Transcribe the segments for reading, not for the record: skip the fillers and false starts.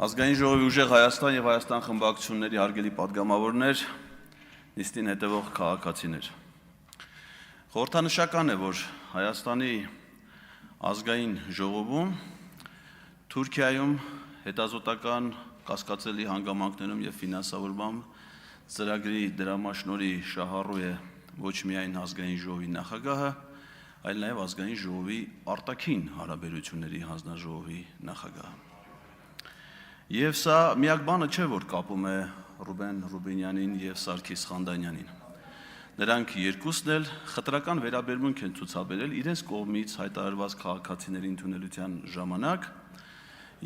Ազգային ժողովի ուժեղ Հայաստան եւ Հայաստան խմբակցությունների հարգելի падգամավորներ, նիստին հետևող քաղաքացիներ։ Խորհրդանշական է, որ Հայաստանի ազգային ժողովում Թուրքիայում հետազոտական կասկածելի հանգամանքներում եւ ֆինանսավորման ծրագրի դրամաշնորհի շահառու է ոչ միայն ազգային ժողովի նախագահը, այլ նաեւ ազգային ժողովի արտաքին հարաբերությունների հանձնաժողովի նախագահը։ Եվ սա միակ բանը չէ, որ կապում է Ռուբեն Ռուբինյանին եւ Սարգիս Խանդանյանին։ Նրանք երկուսն էլ խտրական վերաբերմունք են ցուցաբերել իրենց կողմից հայտարարված քաղաքացիների ընդունելության ժամանակ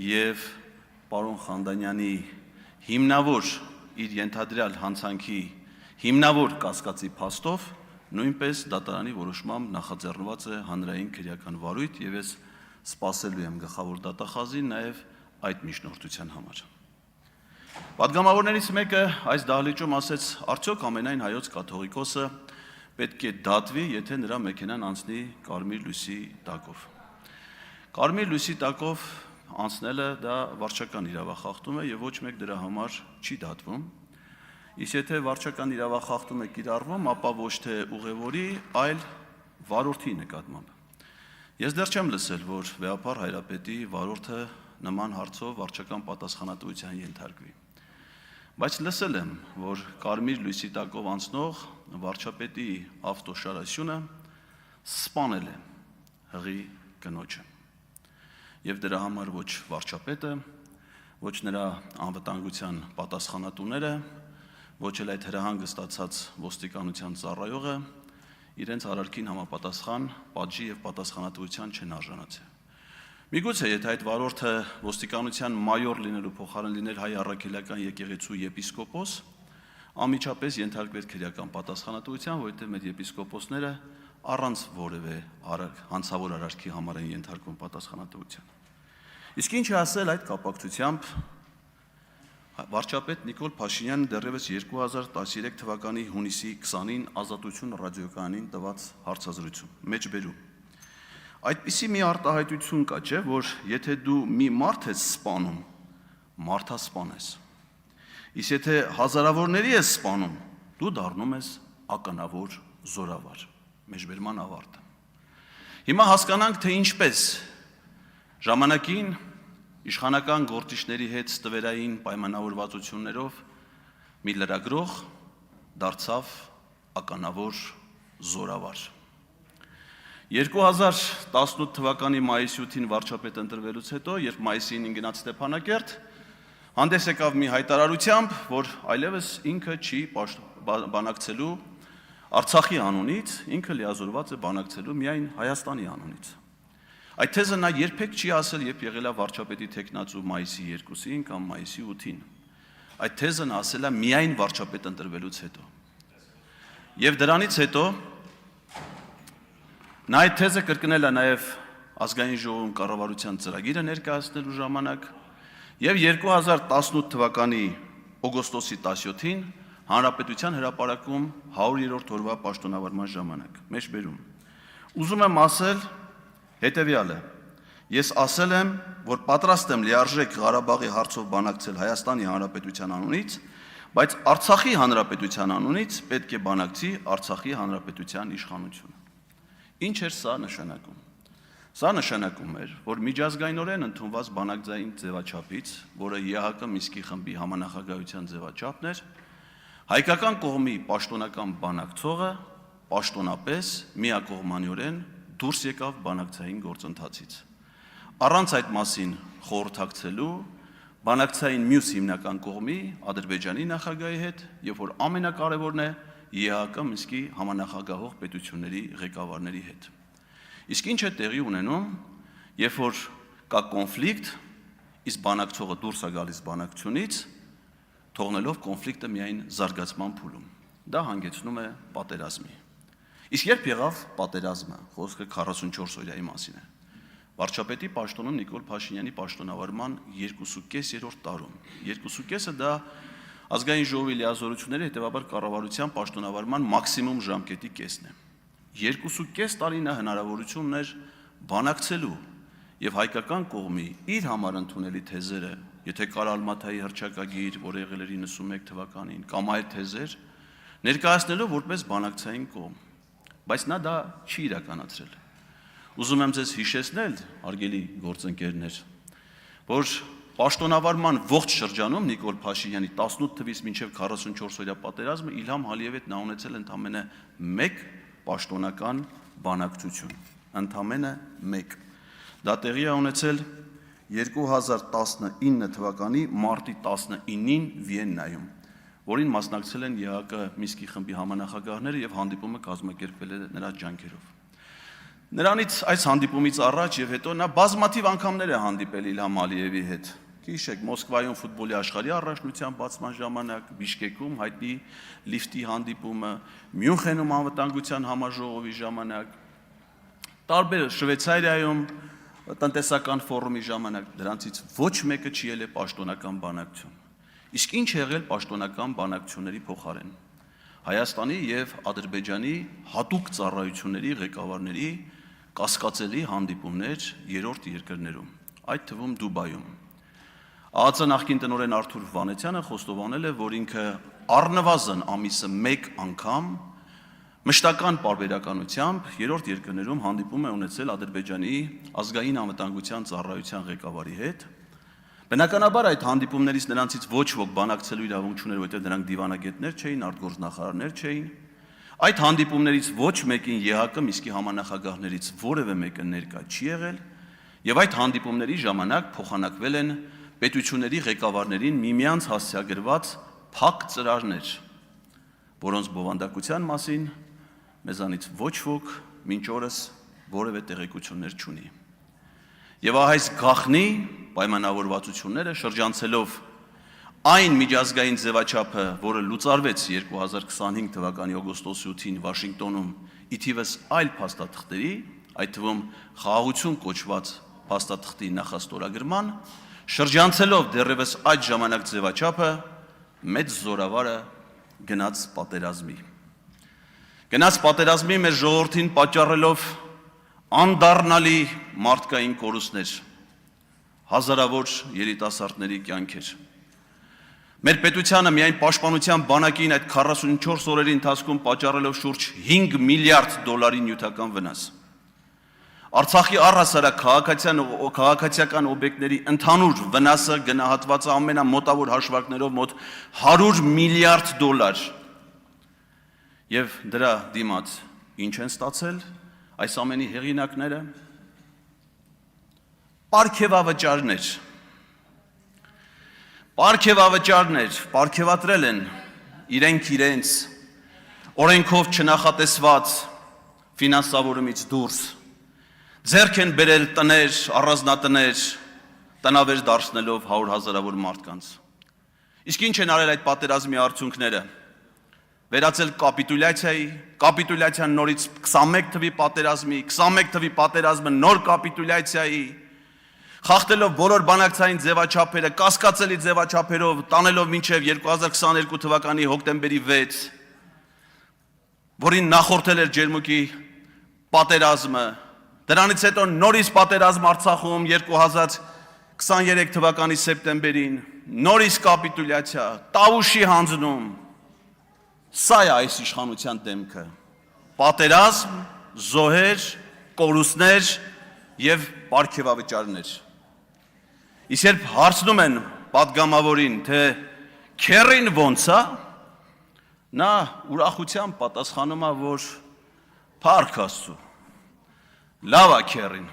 եւ պարոն Խանդանյանի հիմնավոր իր ենթադրյալ հանցանքի հիմնավոր կասկածի փաստով նույնպես դատարանի որոշմամբ նախաձեռնված է հանրային քրեական վարույթ եւ ես սպասելու եմ գլխավոր դատախազին նաեւ այդ միջնորդության համար։ Պատգամավորներից մեկը այս դահլիճում ասեց, արդյոք ամենայն հայոց կաթողիկոսը պետք է դատվի, եթե նրա մեքենան անցնի կարմիր լույսի տակով։ Կարմիր լույսի տակով անցնելը դա վարչական իրավախախտում է եւ ոչ մեկ դրա համար չի դատվում։ Իսկ եթե վարչական իրավախախտում է կիրառվում, ապա ոչ թե ուղևորի, այլ վարորդի նկատմամբ։ Ես դեռ չեմ լսել, որ վեհապար հայրապետի վարորդը նման հարցով վարչական պատասխանատվության ենթարկվի։ Բայց լսել եմ, որ կարմիր լույսի տակով անցնող վարչապետի ավտոշարասյունը սպանել է հղի կնոջը։ Եվ դրա համար ոչ վարչապետը, ոչ նրա անվտանգության պատասխանատուները, ոչ էլ այդ հրահանգը ստացած ոստիկանության ծառայողը իրենց արարքին համապատասխան պատժի եւ պատասխանատվության չեն արժանացել։ Միգուցե եթե այդ վարորդը ոստիկանության մայոր լինելու փոխարեն լիներ հայ առաքելական եկեղեցու եպիսկոպոս, անմիջապես ենթարկվեր քրեական պատասխանատվության, որովհետև մեր եպիսկոպոսները առանց որևէ հանցավոր արարքի համար են ենթարկվում պատասխանատվության։ Իսկ ինչ է ասել այդ կապակցությամբ վարչապետ Նիկոլ Փաշինյանը դեռևս 2013 թվականի հունիսի 20-ին Ազատություն ռադիոկայանին տված հարցազրույցում մեջբերում Այդպիսի մի արտահայտություն կա, չէ, որ եթե դու մի մարդ ես սպանում, մարդասպան ես։ Իսկ եթե հազարավորների ես սպանում, դու դառնում ես ականավոր զորավար։ Մեջբերման ավարտը։ Հիմա հասկանանք, թե ինչպես ժամանակին իշխանական գործիչների հետ ստվերային պայմանավորվածություններով մի լրագրող դարձավ ականավոր զորավար։ 2018 թվականի մայիսի 8-ին վարչապետ ընտրվելուց հետո, երբ մայիսի 9-ին գնաց Ստեփանակերտ, հանդես եկավ մի հայտարարությամբ, որ այլևս ինքը չի բանակցելու Արցախի անունից, ինքը լիազորված է բանակցելու միայն Հայաստանի անունից։ Այդ թեզը նա երբեք չի ասել, երբ եղել է վարչապետի թեկնածու մայիսի 2-ին կամ մայիսի 8-ին։ Այդ թեզը նա ասել է միայն վարչապետ ընտրվելուց հետո։ Եվ դրանից հետո նա այդ թեզը կրկնել է նաև ազգային ժողովում կառավարության ծրագիրը ներկայացնելու ժամանակ եւ 2018 թվականի օգոստոսի 17-ին Հանրապետության հրապարակում 100-րդ օրվա պաշտոնավարման ժամանակ մեջբերում ուզում եմ ասել հետեւյալը ես ասել եմ որ պատրաստ եմ լիարժեք Ղարաբաղի հարցով բանակցել Հայաստանի Հանրապետության անունից բայց Արցախի Հանրապետության անունից պետք է բանակցի Արցախի Հանրապետության իշխանությունը Ինչ էր սա նշանակում Սա նշանակում էր, որ միջազգայինորեն ընդունված բանակցային ձևաչափից, որը ԵՀԿ Մինսկի խմբի համանախագահության ձևաչափն էր, հայկական կողմի պաշտոնական բանակցողը պաշտոնապես միակողմանիորեն դուրս եկավ բանակցային գործընթացից։ Առանց այդ մասին խորհրդակցելու բանակցային մյուս հիմնական կողմի Ադրբեջանի նախագահի հետ, եւ որ ամենակարևորն է ԵՀԿ Մինսկի համանախագահող պետությունների ղեկավարների հետ։ Իսկ ինչ է տեղի ունենում, երբ որ կա կոնֆլիկտ, իսկ բանակցողը դուրս է գալիս բանակցությունից, թողնելով կոնֆլիկտը միայն զարգացման փուլում։ Դա հանգեցնում է պատերազմի։ Իսկ երբ եղավ պատերազմը, խոսքը 44 օրյայի մասին է։ Վարչապետի պաշտոնում Նիկոլ Փաշինյանի պաշտոնավարման 2.5-րդ տարում։ 2.5-ը դա ազգային ժողովի լիազորությունների հետևաբար կառավարության պաշտոնավարման մաքսիմում ժամկետի կեսն է։ 2.5 տարի նա հնարավորություն ուներ բանակցելու եւ հայկական կողմի իր համար ընդունելի թեզերը եթե կար Ալմաթայի հռչակագիր, որը եղել էր 91 թվականին, կամ այլ թեզեր, ներկայացնելով որպես բանակցային կողմ, բայց նա դա չի իրականացրել։ Ուզում եմ ձեզ հիշեցնել, հարգելի գործընկերներ, որ պաշտոնավարման ողջ շրջանում Նիկոլ Փաշինյանի 18 թվականից մինչև 44-օրյա պատերազմը Իլհամ Ալիևի հետ նա ունեցել ընդամենը 1 պաշտոնական բանակցություն, ընդամենը 1։ Դա տեղի է ունեցել 2019 թվականի մարտի 19-ին Վիեննայում, որին մասնակցել են ԵԱԿ Մինսկի խմբի համանախագահները եւ հանդիպումը կազմակերպվել է նրա ջանքերով։ Նրանից այս հանդիպումից առաջ եւ հետո նա բազմաթիվ անգամներ է հանդիպել Իլհամ Ալիևի հետ։ Հիշեք, Մոսկվայում ֆուտբոլի աշխարհի առաջնության բացման ժամանակ, Բիշկեկում հայտնի լիֆտի հանդիպումը, Մյունխենում անվտանգության համաժողովի ժամանակ, տարբեր Շվեյցարիայում տնտեսական ֆորումի ժամանակ, դրանցից ոչ մեկը չի ելել պաշտոնական բանակցություն։ Իսկ ինչ է եղել պաշտոնական բանակցությունների փոխարեն։ Հայաստանի եւ Ադրբեջանի հատուկ ծառայությունների ղեկավարների կասկածելի հանդիպումներ երրորդ երկրներում, այդ թվում Դուբայում։ ԱԱԾ նախկին տնօրեն Արթուր Վանեցյանը խոստովանել է, որ ինքը առնվազն ամիսը 1 անգամ մշտական պարբերականությամբ երրորդ երկրներում հանդիպում է ունեցել Ադրբեջանի ազգային անվտանգության ծառայության ղեկավարի հետ։ Բնականաբար այդ հանդիպումներից նրանցից ոչ ոք բանակցելու իրավունք չուներ, որտեղ նրանք դիվանագետներ չէին, արտգործնախարարներ չէին։ Այդ հանդիպումներից ոչ մեկին ԵԱԿ Մինսկի համանախագահներից որևէ մեկը ներկա չի եղել, եւ այդ հանդիպումների ժամանակ փոխանակվել են պետությունների ղեկավարներին միմյանց հասցեագրված փակ ծրարներ, որոնց բովանդակության մասին մեզանից ոչ ոք մինչ օրս որևէ տեղեկություններ չունի։ Եվ այս գաղտնի պայմանավորվածությունները շրջանցելով այն միջազգային ձևաչափը, որը լուծարվեց 2025 թվականի օգոստոսի 8-ին Վաշինգտոնում, ի թիվս այլ փաստաթղթերի, այդ թվում խաղաղություն կոչված փաստաթղթի նախաստորագրման, շրջանցելով դեռևս այդ ժամանակ ձևաչափը, մեծ զորավարը գնաց պատերազմի մեր ժողովրդին պատճառելով անդառնալի մարդկային կորուստներ, հազարավոր երիտասարդների կյանքեր։ Մեր պետությանը միայն պաշտպանության բանակին այդ 44 օրերի ընթացքում պատճառելով շուրջ 5 միլիարդ դոլարի նյութական վնաս։ Արցախի առհասարակ քաղաքացիական օբյեկտների ընդհանուր վնասը գնահատված է ամենամոտավոր հաշվարկներով մոտ 100 միլիարդ դոլար։ Եվ դրա դիմաց ինչ են ստացել այս ամենի հեղինակները։ Պարգևավճարներ պարգևատրել են իրենց օրենքով չնախատեսված ֆինանսավորումից դուրս, ձեռք են բերել տներ, առանձնատներ, տնավեր դարձնելով 100 հազարավոր մարդկանց։ Իսկ ինչ են արել այդ պատերազմի արդյունքները։ Վերածել կապիտուլյացիան նորից 21 թվի պատերազմի, 21 թվի պատերազմը նոր կապիտուլյացիայի, խախտելով բոլոր բանակցային ձևաչափերը, կասկածելի ձևաչափերով, տանելով մինչև 2022 թվականի հոկտեմբերի 6, որին նախորդել էր Ջերմուկի պատերազմը, դրանից հետո նորից պատերազմ Արցախում 2023 թվականի սեպտեմբերին, նորից կապիտուլյացիա, Տավուշի հանձնում։ Սա է այս իշխանության դեմքը։ Պատերազմ, զոհեր, կորուստներ եւ պարգևավճարներ։ Իսկ երբ հարցնում են պատգամավորին, թե քերին ոնց է, նա ուրախությամբ պատասխանում է, որ փառք Աստծո, լավ է քերին,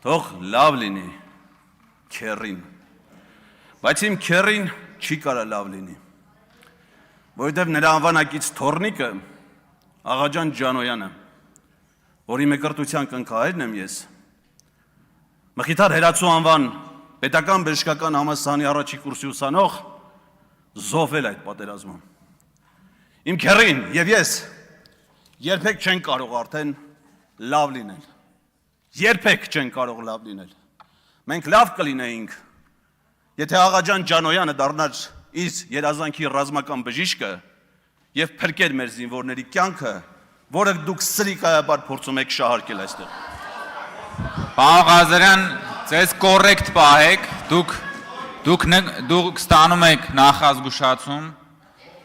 թող լավ լինի քերին, բայց իմ քերին չի կարա լավ լինի, որովհետև նրա անվանակից թոռնիկը Աղաջան Ջանոյանը, որի մկրտության կնքահայրն եմ ես, Մխիթար Հերացու անվան պետական բժշկական համալսարանի առաջի կուրսի ուսանող, զոհվել այդ պատերազմում։ Իմ քերին եւ ես երբեք չեն կարող արդեն լավ լինել։ Երբեք չեն կարող լավ լինել։ Մենք լավ կլինեինք, եթե Աղաջան Ջանոյանը դառնար իր երազանքի ռազմական բժիշկը եւ փրկեր մեր զինվորների կյանքը, որը դուք սրիկայաբար փորձում եք շահարկել այստեղ։ Պարոն Ղազարյան, ձեզ կոռեկտ պահեք, դուք Դուք ստանում եք նախազգուշացում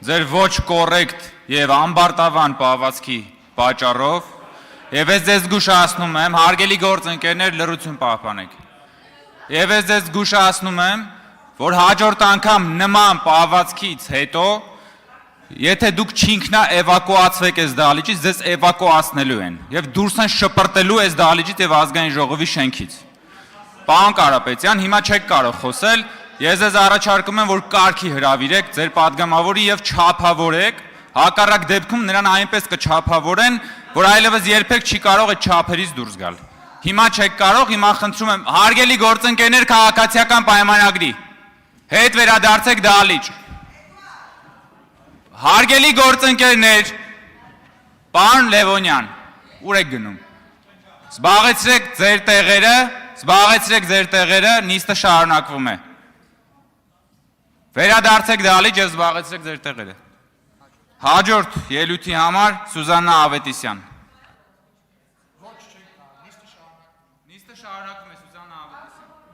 ձեր ոչ կոռեկտ եւ ամբարտավան պահվածքի պատճառով եւ ես ձեզ զգուշացնում եմ, հարգելի գործընկերներ, լրություն պահպանեք։ Եվ ես ձեզ զգուշացնում եմ, որ հաջորդ անգամ նման պահվածքից հետո, եթե դուք չինքնա էվակուացվեք այս դահլիճից, ձեզ էվակուացնելու են եւ դուրս են շպրտելու այս դահլիճից եւ ազգային ժողովի շենքից։ Պարոն Կարապետյան, հիմա չեք կարող խոսել, ես ձեզ առաջարկում եմ, որ կարգի հրավիրեք ձեր падգամավորի եւ չափավորեք, հակառակ դեպքում նրան այնպես կչափավորեն, որ այլևս երբեք չի կարող այդ չափերից դուրս գալ։ Հիմա չեք կարող, հիմա խնդրում եմ, հարգելի գործընկերներ, քաղաքացիական պայմանագրի հետ վերադարձեք դահլիճ։ Հարգելի գործընկերներ, պարոն Լևոնյան, ուր եք գնում։ Զբաղեցրեք ձեր տեղերը, նիստը շարունակվում է։ Վերադարձեք դահլիճ եւ զբաղեցրեք ձեր տեղերը։ Հաջորդ ելույթի համար Սուզաննա Ավետիսյան։ Նիստը շարունակվում է, Սուզաննա Ավետիսյան։